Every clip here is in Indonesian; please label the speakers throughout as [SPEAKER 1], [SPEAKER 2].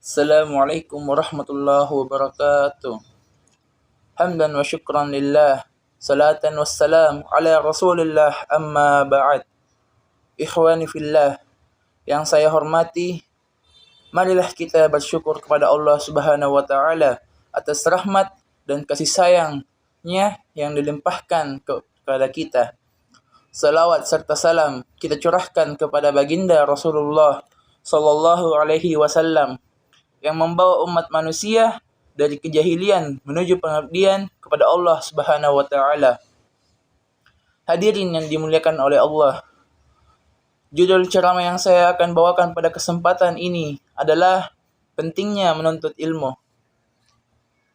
[SPEAKER 1] Assalamualaikum warahmatullahi wabarakatuh. Hamdan wa syukran lillah. Salatan wassalam ala rasulillah amma ba'd. Ikhwani fillah yang saya hormati, marilah kita bersyukur kepada Allah Subhanahu wa taala atas rahmat dan kasih sayangnya yang dilimpahkan kepada kita. Salawat serta salam kita curahkan kepada baginda Rasulullah sallallahu alaihi wasallam yang membawa umat manusia dari kejahilian menuju pengabdian kepada Allah Subhanahu wa taala. Hadirin yang dimuliakan oleh Allah. Judul ceramah yang saya akan bawakan pada kesempatan ini adalah pentingnya menuntut ilmu.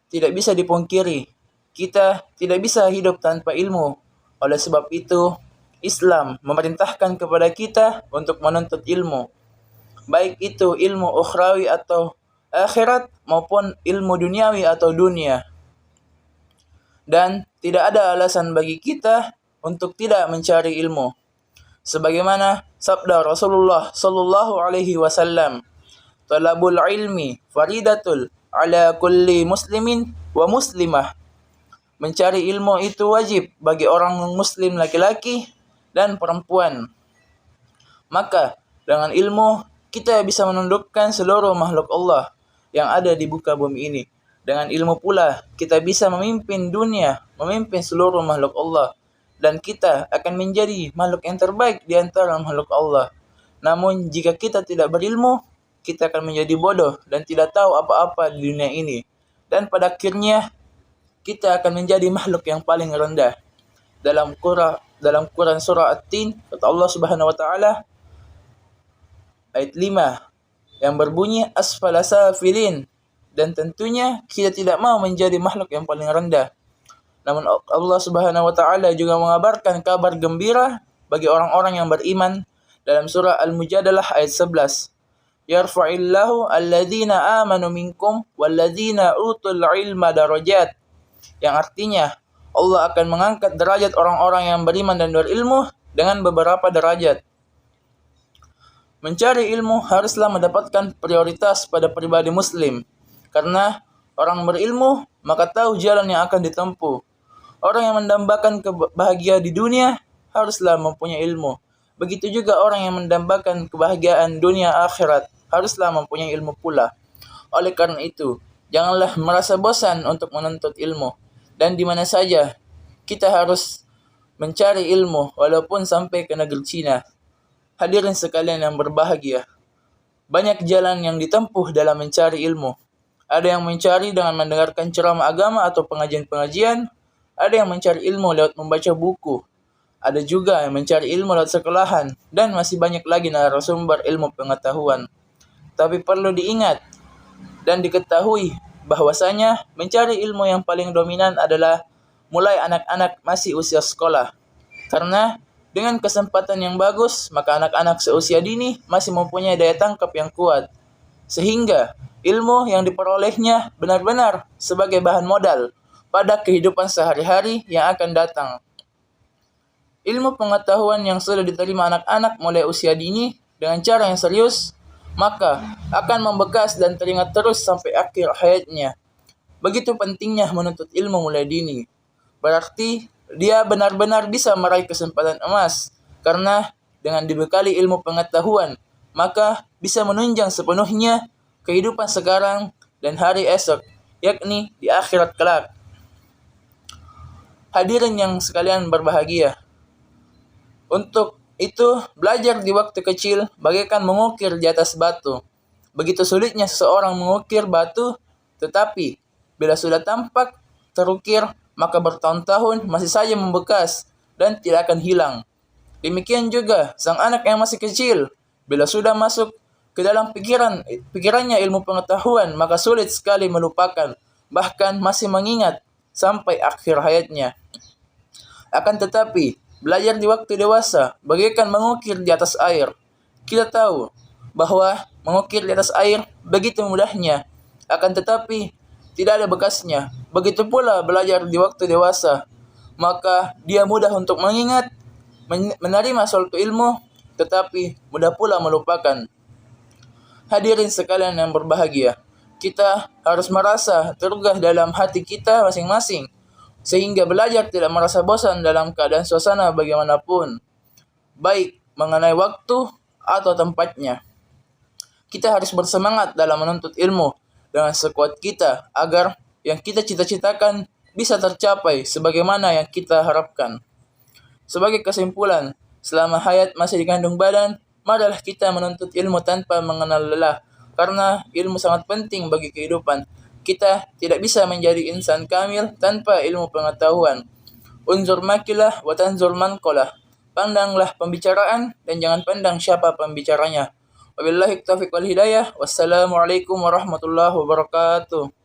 [SPEAKER 1] Tidak bisa dipungkiri, kita tidak bisa hidup tanpa ilmu. Oleh sebab itu, Islam memerintahkan kepada kita untuk menuntut ilmu. Baik itu ilmu ukhrawi atau akhirat maupun ilmu duniawi atau dunia. Dan tidak ada alasan bagi kita untuk tidak mencari ilmu. Sebagaimana sabda Rasulullah sallallahu alaihi wasallam, "Talabul ilmi faridatul ala kulli muslimin wa muslimah." Mencari ilmu itu wajib bagi orang muslim laki-laki dan perempuan. Maka dengan ilmu kita bisa menundukkan seluruh makhluk Allah yang ada di muka bumi ini. Dengan ilmu pula kita bisa memimpin dunia, memimpin seluruh makhluk Allah, dan kita akan menjadi makhluk yang terbaik di antara makhluk Allah. Namun jika kita tidak berilmu, kita akan menjadi bodoh dan tidak tahu apa-apa di dunia ini. Dan pada akhirnya kita akan menjadi makhluk yang paling rendah. Dalam Quran surah At-Tin, kata Allah Subhanahu wa taala ayat 5 yang berbunyi asfala safilin, dan tentunya kita tidak mau menjadi makhluk yang paling rendah. Namun Allah Subhanahu wa taala juga mengabarkan kabar gembira bagi orang-orang yang beriman dalam surah Al-Mujadalah ayat 11. Yarfa'illahu alladzina amanu minkum walladzina utul ilma darajat. Yang artinya Allah akan mengangkat derajat orang-orang yang beriman dan berilmu dengan beberapa derajat. Mencari ilmu haruslah mendapatkan prioritas pada pribadi muslim. Karena orang berilmu maka tahu jalan yang akan ditempuh. Orang yang mendambakan kebahagiaan di dunia haruslah mempunyai ilmu. Begitu juga orang yang mendambakan kebahagiaan dunia akhirat haruslah mempunyai ilmu pula. Oleh karena itu, janganlah merasa bosan untuk menuntut ilmu. Dan di mana saja kita harus mencari ilmu walaupun sampai ke negeri Cina. Hadirin sekalian yang berbahagia, banyak jalan yang ditempuh dalam mencari ilmu. Ada yang mencari dengan mendengarkan ceramah agama atau pengajian-pengajian. Ada yang mencari ilmu lewat membaca buku. Ada juga yang mencari ilmu lewat sekolahan. Dan masih banyak lagi narasumber ilmu pengetahuan. Tapi perlu diingat dan diketahui bahwasanya mencari ilmu yang paling dominan adalah mulai anak-anak masih usia sekolah. Karena dengan kesempatan yang bagus, maka anak-anak seusia dini masih mempunyai daya tangkap yang kuat. Sehingga ilmu yang diperolehnya benar-benar sebagai bahan modal pada kehidupan sehari-hari yang akan datang. Ilmu pengetahuan yang sudah diterima anak-anak mulai usia dini dengan cara yang serius, maka akan membekas dan teringat terus sampai akhir hayatnya. Begitu pentingnya menuntut ilmu mulai dini. Berarti dia benar-benar bisa meraih kesempatan emas, karena dengan dibekali ilmu pengetahuan, maka bisa menunjang sepenuhnya kehidupan sekarang dan hari esok, yakni di akhirat kelak. Hadirin yang sekalian berbahagia, untuk itu belajar di waktu kecil bagaikan mengukir di atas batu. Begitu sulitnya seseorang mengukir batu, tetapi bila sudah tampak terukir, maka bertahun-tahun masih saja membekas dan tidak akan hilang. Demikian juga sang anak yang masih kecil, bila sudah masuk ke dalam pikirannya ilmu pengetahuan, maka sulit sekali melupakan, bahkan masih mengingat sampai akhir hayatnya. Akan tetapi, belajar di waktu dewasa bagaikan mengukir di atas air. Kita tahu bahwa mengukir di atas air begitu mudahnya, akan tetapi tidak ada bekasnya. Begitu pula belajar di waktu dewasa, maka dia mudah untuk mengingat, menerima suatu ilmu, tetapi mudah pula melupakan. Hadirin sekalian yang berbahagia, kita harus merasa tergugah dalam hati kita masing-masing, sehingga belajar tidak merasa bosan dalam keadaan suasana bagaimanapun, baik mengenai waktu atau tempatnya. Kita harus bersemangat dalam menuntut ilmu dengan sekuat kita agar yang kita cita-citakan bisa tercapai sebagaimana yang kita harapkan. Sebagai kesimpulan, selama hayat masih dikandung badan, marilah kita menuntut ilmu tanpa mengenal lelah, karena ilmu sangat penting bagi kehidupan. Kita tidak bisa menjadi insan kamil tanpa ilmu pengetahuan. Unzur makilah wa tanzur manqalah. Pandanglah pembicaraan dan jangan pandang siapa pembicaranya. Wabillahi taufiq wal hidayah. Wassalamualaikum warahmatullahi wabarakatuh.